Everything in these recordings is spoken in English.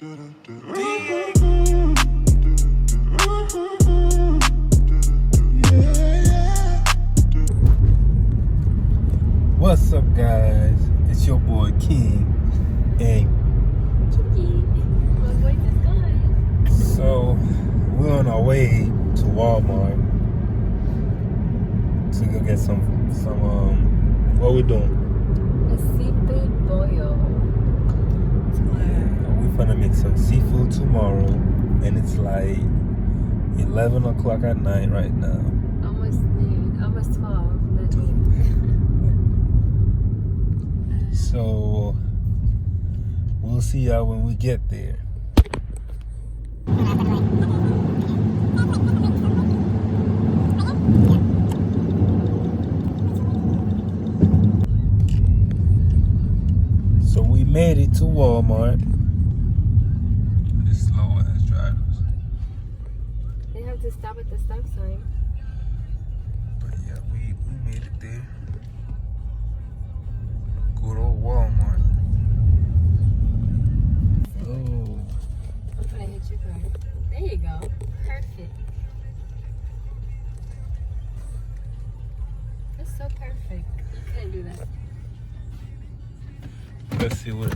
What's up, guys? It's your boy King, and so we're on our way to Walmart to go get some what we doing? A seafood boil. We're gonna make some seafood tomorrow, and it's like 11 o'clock at night right now. Almost noon. Almost 12. Not noon. So we'll see y'all when we get there. So we made it to Walmart. These slow ass drivers. They have to stop at the stop sign. But yeah, we made it there. Good old Walmart. Oh. I'm gonna hit your car. There you go. Perfect. That's so perfect. You couldn't do that. Let's see what.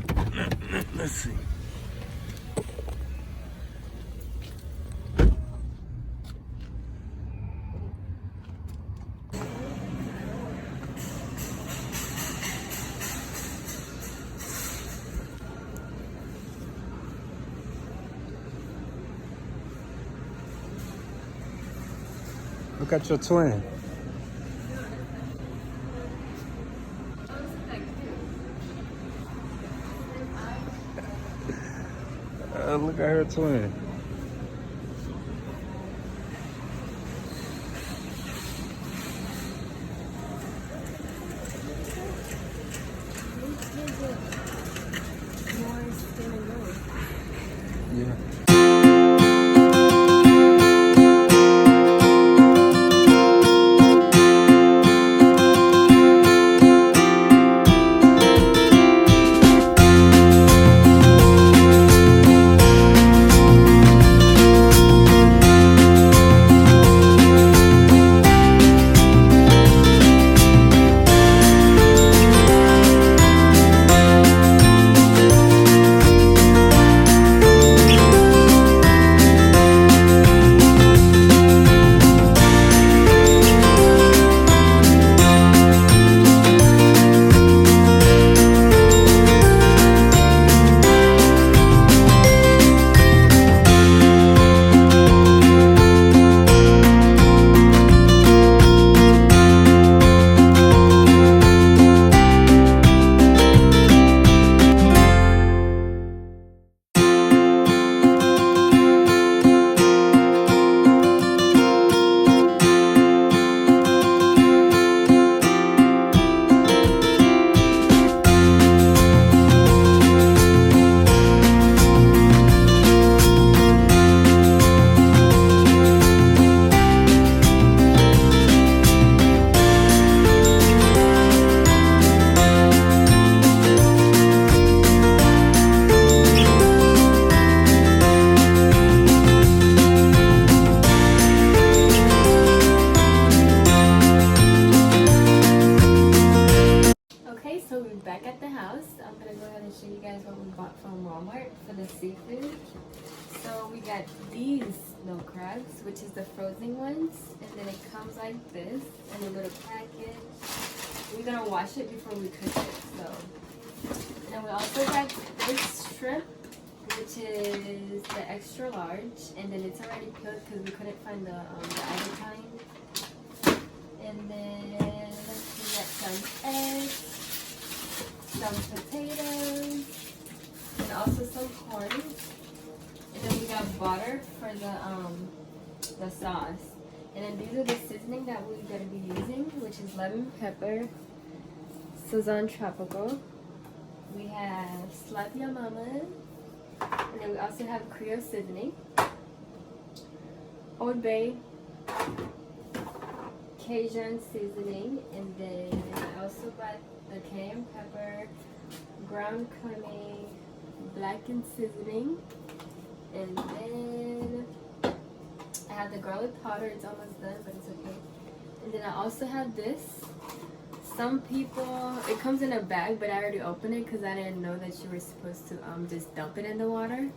Let's see. Look at your twin. Look at her twin. Yeah. Back at the house, I'm gonna go ahead and show you guys what we bought from Walmart for the seafood. So we got these snow crabs, which is the frozen ones, and then it comes like this in a little package. We're gonna wash it before we cook it. So, and then we also got this shrimp, which is the extra large, and then it's already peeled because we couldn't find the other kind. And then we got some eggs, some potatoes, and also some corn. And then we got butter for the sauce. And then these are the seasoning that we're gonna be using, which is lemon pepper, Sazon Tropical. We have Slap Ya Mama, and then we also have Creole seasoning, Old Bay, Cajun seasoning, and then I also got the cayenne pepper, ground cumin, blackened seasoning, and then I have the garlic powder. It's almost done, but it's okay. And then I also have this. Some people, it comes in a bag, but I already opened it because I didn't know that you were supposed to just dump it in the water.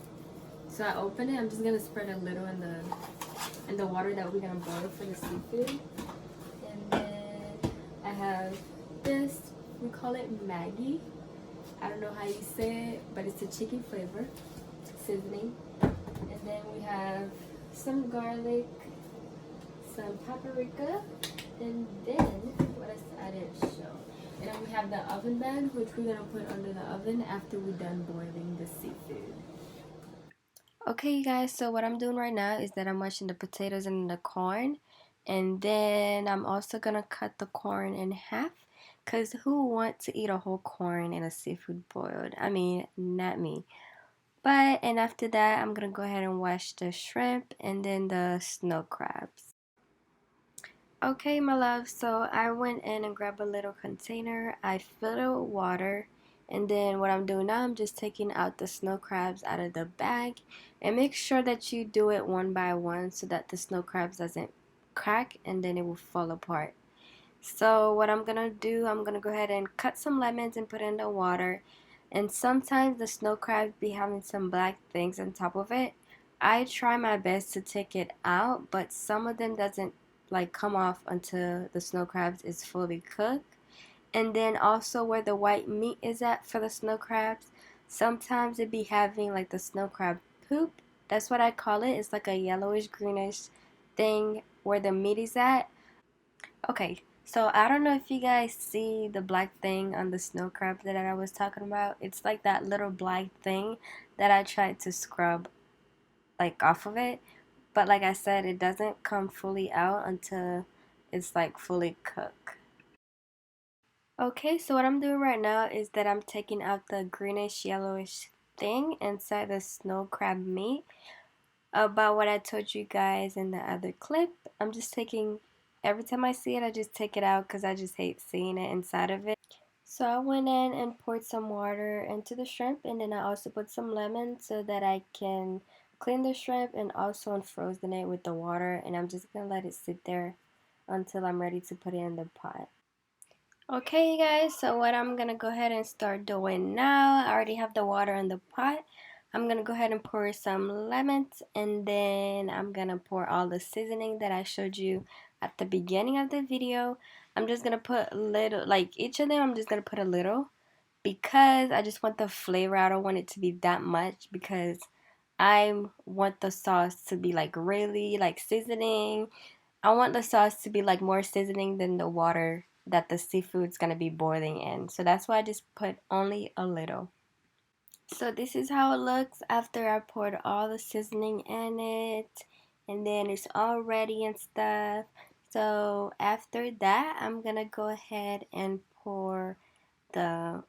So I opened it. I'm just gonna spread a little in the water that we're gonna boil for the seafood. And then I have this. We call it Maggi. I don't know how you say it, but it's a chicken flavor seasoning. And then we have some garlic, some paprika, and then what else I didn't show. And then we have the oven bag, which we're gonna put under the oven after we're done boiling the seafood. Okay, you guys, so what I'm doing right now is that I'm washing the potatoes and the corn, and then I'm also gonna cut the corn in half, because who wants to eat a whole corn in a seafood boiled? I mean, not me. And after that, I'm gonna go ahead and wash the shrimp and then the snow crabs. Okay, my love, so I went in and grabbed a little container. I filled it with water. And then what I'm doing now, I'm just taking out the snow crabs out of the bag. And make sure that you do it one by one so that the snow crabs doesn't crack and then it will fall apart. So what I'm going to do, I'm going to go ahead and cut some lemons and put it in the water. And sometimes the snow crabs be having some black things on top of it. I try my best to take it out, but some of them doesn't like come off until the snow crabs is fully cooked. And then also where the white meat is at for the snow crabs, sometimes it be having like the snow crab poop. That's what I call it. It's like a yellowish greenish thing where the meat is at. Okay, so I don't know if you guys see the black thing on the snow crab that I was talking about. It's like that little black thing that I tried to scrub like off of it. But like I said, it doesn't come fully out until it's like fully cooked. Okay, so what I'm doing right now is that I'm taking out the greenish yellowish thing inside the snow crab meat. About what I told you guys in the other clip, I'm just taking, every time I see it, I just take it out because I just hate seeing it inside of it. So I went in and poured some water into the shrimp, and then I also put some lemon so that I can clean the shrimp and also unfrozen it with the water, and I'm just gonna let it sit there until I'm ready to put it in the pot. Okay, you guys, so what I'm gonna go ahead and start doing now, I already have the water in the pot. I'm gonna go ahead and pour some lemons, and then I'm gonna pour all the seasoning that I showed you at the beginning of the video. I'm just gonna put a little, like each of them, I'm just gonna put a little because I just want the flavor. I don't want it to be that much because I want the sauce to be like really like seasoning. I want the sauce to be like more seasoning than the water that the seafood's gonna be boiling in. So that's why I just put only a little. So this is how it looks after I poured all the seasoning in it, and then it's all ready and stuff. So after that, I'm gonna go ahead and pour the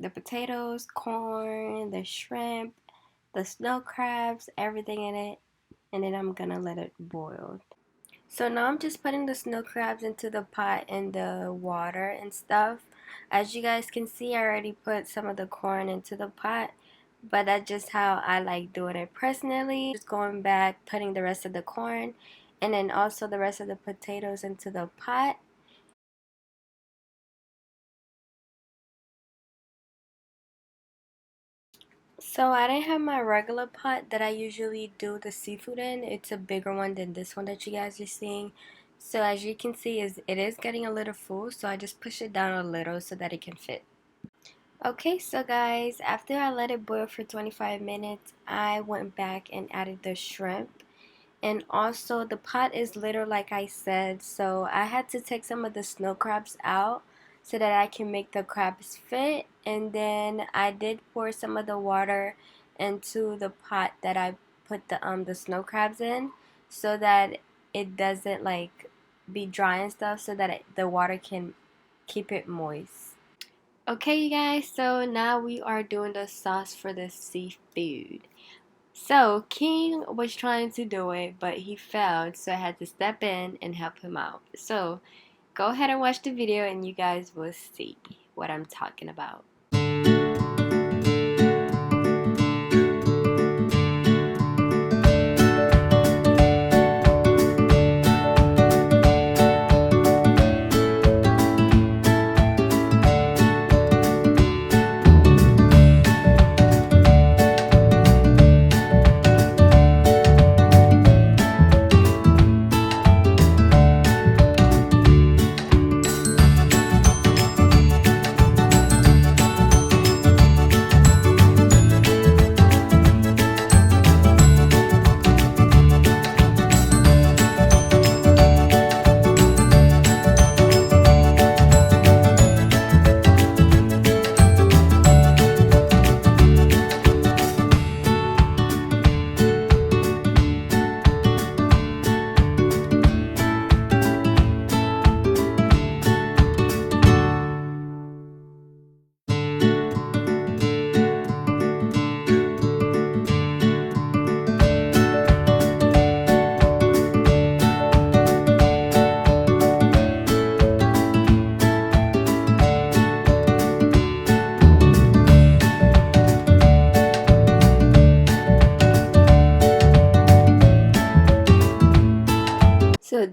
potatoes, corn, the shrimp, the snow crabs, everything in it, and then I'm gonna let it boil. So now I'm just putting the snow crabs into the pot and the water and stuff. As you guys can see, I already put some of the corn into the pot, but that's just how I like doing it personally. Just going back, putting the rest of the corn and then also the rest of the potatoes into the pot. So I didn't have my regular pot that I usually do the seafood in. It's a bigger one than this one that you guys are seeing. So as you can see, it is getting a little full, so I just push it down a little so that it can fit. Okay, so guys, after I let it boil for 25 minutes, I went back and added the shrimp. And also the pot is little like I said, so I had to take some of the snow crabs out so that I can make the crabs fit. And then I did pour some of the water into the pot that I put the snow crabs in so that it doesn't like be dry and stuff, so that the water can keep it moist. Okay, you guys, so now we are doing the sauce for the seafood. So, King was trying to do it, but he failed, so I had to step in and help him out. So, go ahead and watch the video and you guys will see what I'm talking about.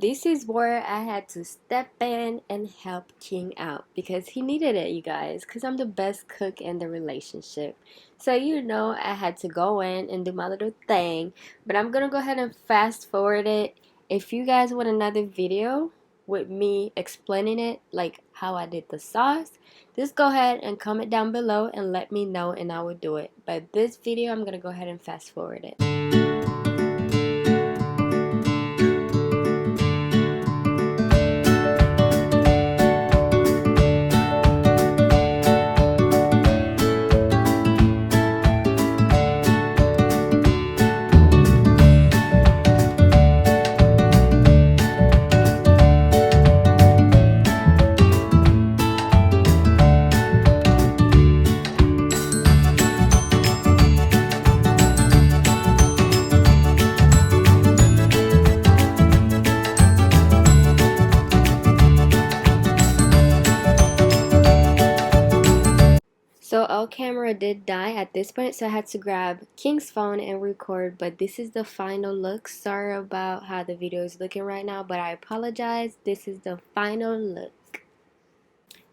this is where I had to step in and help King out because he needed it, you guys, because I'm the best cook in the relationship. So, I had to go in and do my little thing, but I'm gonna go ahead and fast forward it. If you guys want another video with me explaining it, like how I did the sauce, just go ahead and comment down below and let me know and I will do it. But this video, I'm gonna go ahead and fast forward it. So our camera did die at this point, so I had to grab King's phone and record, but this is the final look. Sorry about how the video is looking right now, but I apologize. This is the final look.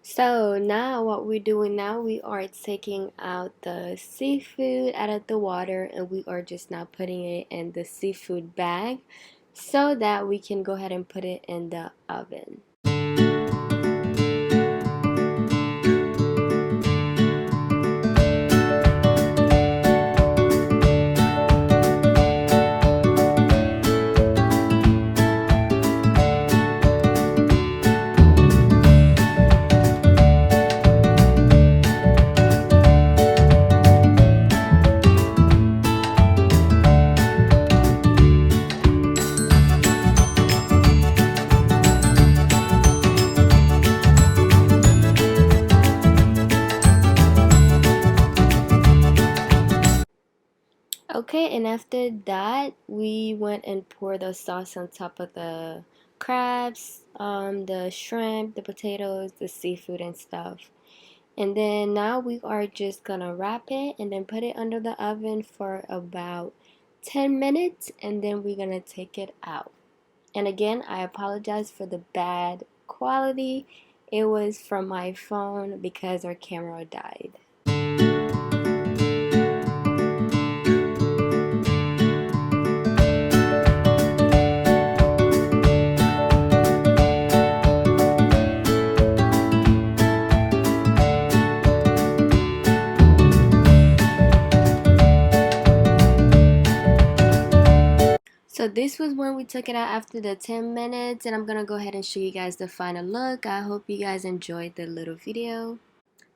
So now what we're doing now, we are taking out the seafood out of the water and we are just now putting it in the seafood bag so that we can go ahead and put it in the oven. Okay, and after that, we went and poured the sauce on top of the crabs, the shrimp, the potatoes, the seafood and stuff. And then now we are just gonna wrap it and then put it under the oven for about 10 minutes and then we're gonna take it out. And again, I apologize for the bad quality. It was from my phone because our camera died. So this was when we took it out after the 10 minutes and I'm gonna go ahead and show you guys the final look. I hope you guys enjoyed the little video.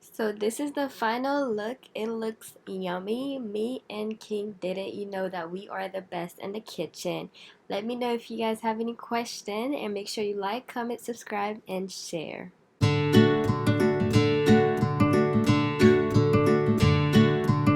So this is the final look. It looks yummy. Me and King did it. You know that we are the best in the kitchen. Let me know if you guys have any question and make sure you like, comment, subscribe, and share.